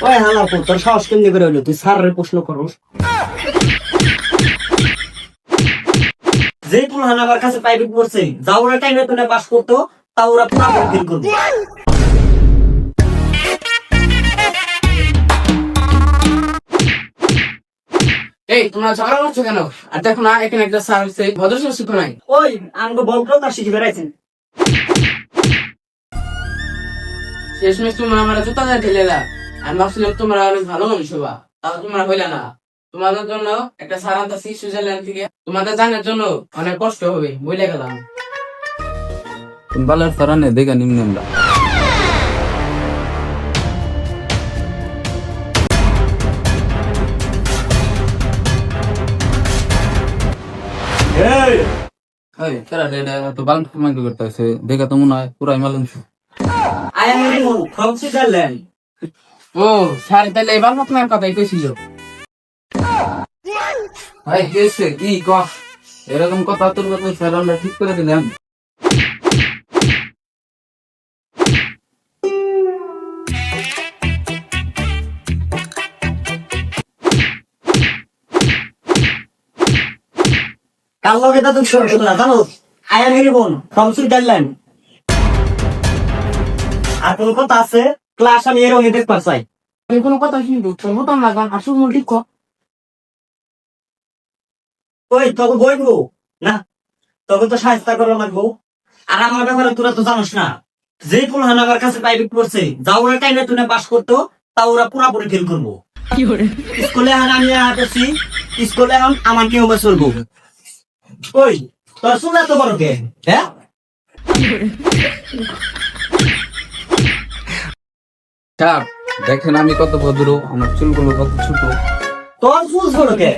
ওই হালা তোর সাহস কেমনি করে হইলো তুই স্যারের প্রশ্ন করস? যে তুলহান আমার কাছে প্রাইভেট পড়ছে যা ওরা টাইমে তুলে পাস করতো তা ওরা পুরো ফেল করবে। এই তোমরা ঝগড়া করছো কেন? আর দেখো না এখানে একটা স্যার হচ্ছে ভদ্র শিক্ষক নাই। ওই আনগো বল প্রো তার শিখে বেড়াইছেন। শেষমেশ তোমরা আমার জুতা দিয়ে ঢেলে দাও। আমি ভাবছিলাম তোমরা অনেক ভালো মানুষ হবা, তাও তোমরা হইলে না। তোমাদের জন্য একটা স্যার আনতেছি সুইজারল্যান্ড থেকে, তোমাদের জানার জন্য অনেক কষ্ট হবে, বলে গেলাম। বালার সারানে দেখা নিম্ন আমরা এই কেরা রেডা তো বালান ফরমাইট করতেছে দেখা তো মনে হয় পুরাই মালুম। I am Rimon from Switzerland. ও স্যার তাহলে এবার আপনার কথাই কইছিল। ভাই কেসে কি ক এরকম কথা তোর কথা স্যার আমরা ঠিক করে দিলাম। কাল লগে তা তুই শুনছ না জানো? I am Rimon from Switzerland. আর কোন কথা আছে ক্লাস আমি এর অঙ্গে দেখতে চাই। আমি কোনো কথা শুনবো তোর মতন লাগান আসল মূল ঠিক কর। ওই তোকে বইবো না, তোকে তো সাহায্য করা লাগবো। আর আমার ব্যাপারে তোরা তো জানোস না, যে তুলহান আমার কাছে প্রাইভেট পড়ছে যা ওরা টাইমে তুলে পাস করতো তা ওরা পুরাপুরি ফেল করবো। স্কুলে এখন আমি হাঁটেছি, স্কুলে এখন আমার কেউ চলবো। ওই তোর চুল এত বড় কে? হ্যাঁ স্যার দেখেন আমি কত ভদ্র, আমার চুলগুলো কত ছোট। তোর চুল ছোট কে?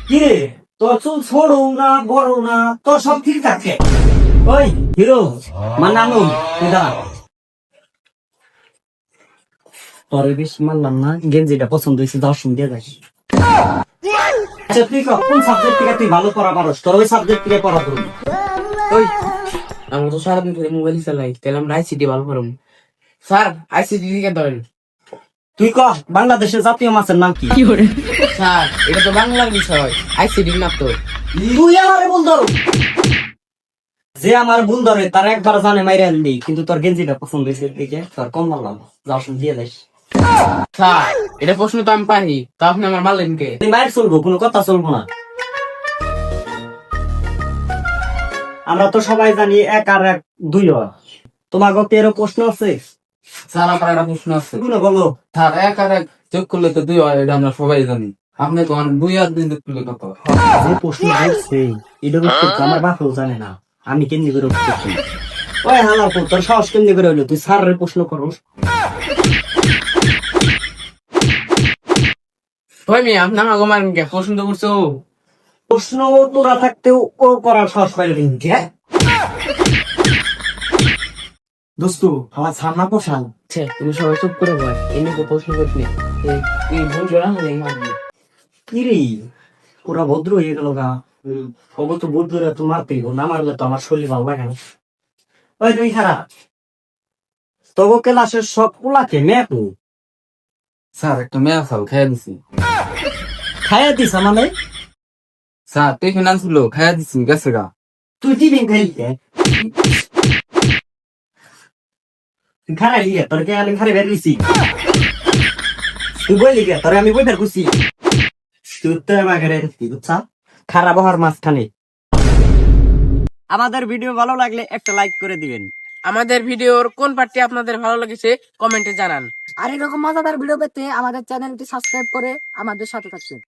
কি রে তোর চুল ছোট না বড় না তোর সব ঠিক থাকে? ওই হিরো মানানো তোর বেশ মানলাম না, গেঞ্জিটা পছন্দ হয়েছে দর্শন দিয়ে যাস। আচ্ছা তুই কোন সাবজেক্ট থেকে তুই ভালো পড়া পারস? তোর ওই সাবজেক্ট থেকে পড়া করবি। ওই আমরা তো সারাদিন ধরে মোবাইল চালাই, তাহলে আমরা আইসিটি ভালো করবো। স্যার আইসিটি থেকে ধরেন। তুই বাংলাদেশের জাতীয় মাছের নাম কি? স্যার এটা তো বাংলার বিষয়, আইসিটি না তো। তুই আমারে ভুল ধরো। যে আমার ভুল ধরে তার একবার জানে মাইরে আনলি, কিন্তু তোর গেঞ্জিটা পছন্দ হয়েছে দিকে তোর কম মারলাম, যাও শুন দিয়ে যাস। স্যার এটা প্রশ্ন তো আমি পারি, তা আপনি আমার মারলেন কে? তুই মায়ের চলবো, কোনো কথা চলবো না। আমরা তো সবাই জানি এক আর এক দুই হয়। তোমার গত এরও প্রশ্ন আছে? স্যার আপনার একটা প্রশ্ন আছে। এগুলো বলো। স্যার এক আর এক যোগ করলে তো 2 হয়, এটা আমরা সবাই জানি। আপনি তো 2 আর 2 যোগ করলে কত? যে প্রশ্ন বলছে এটার উত্তর তো আমার বাপও জানে না, আমি কেমনি করে উত্তর করছি? ওই হালা তোর সাহস কেমনি করে হইলো তুই স্যারের প্রশ্ন করস? ওই মেয়ে আপনি আমাকে মারেন কে? প্রশ্ন তো করছো। প্রশ্ন তোরা থাকতেও ও করার সাহস পাইলে কিন্তু হ্যাঁ দোস্তু আমার সামনা পোষাল। তুমি সবাই চুপ করে বল, এমনি তো প্রশ্ন করছি তুই ভুল জোড়া হলে মারবি। কি রে পুরা ভদ্র হয়ে গেল গা। ওগো তো বুদ্ধ রে তো মারতেই না মারলে তো আমার শরীর ভালো লাগে না। ওই তুই খারাপ তবু ক্লাসের সব পোলাকে মেয়ে স্যার একটা মেয়া চাল খাইয়া দিছি। খাইয়া দিস মানে? স্যার টিফিন আনছিল খাইয়া দিছি গেছে গা। তুই টিফিন খাইলি তুই খারাই লিয়ে তোর কে আমি খারে বের দিছি। তুই বললি গে তোরে আমি বই বের করছি। তুই তো আমাকে রে দিছি বুঝছা? খারাপ হওয়ার মাঝখানে। আমাদের ভিডিও ভালো লাগলে একটা লাইক করে দিবেন। আমাদের ভিডিওর কোন পার্টটি আপনাদের ভালো লেগেছে কমেন্টে জানান। আর এরকম মজাদার ভিডিও পেতে আমাদের চ্যানেলটি সাবস্ক্রাইব করে আমাদের সাথে থাকবেন।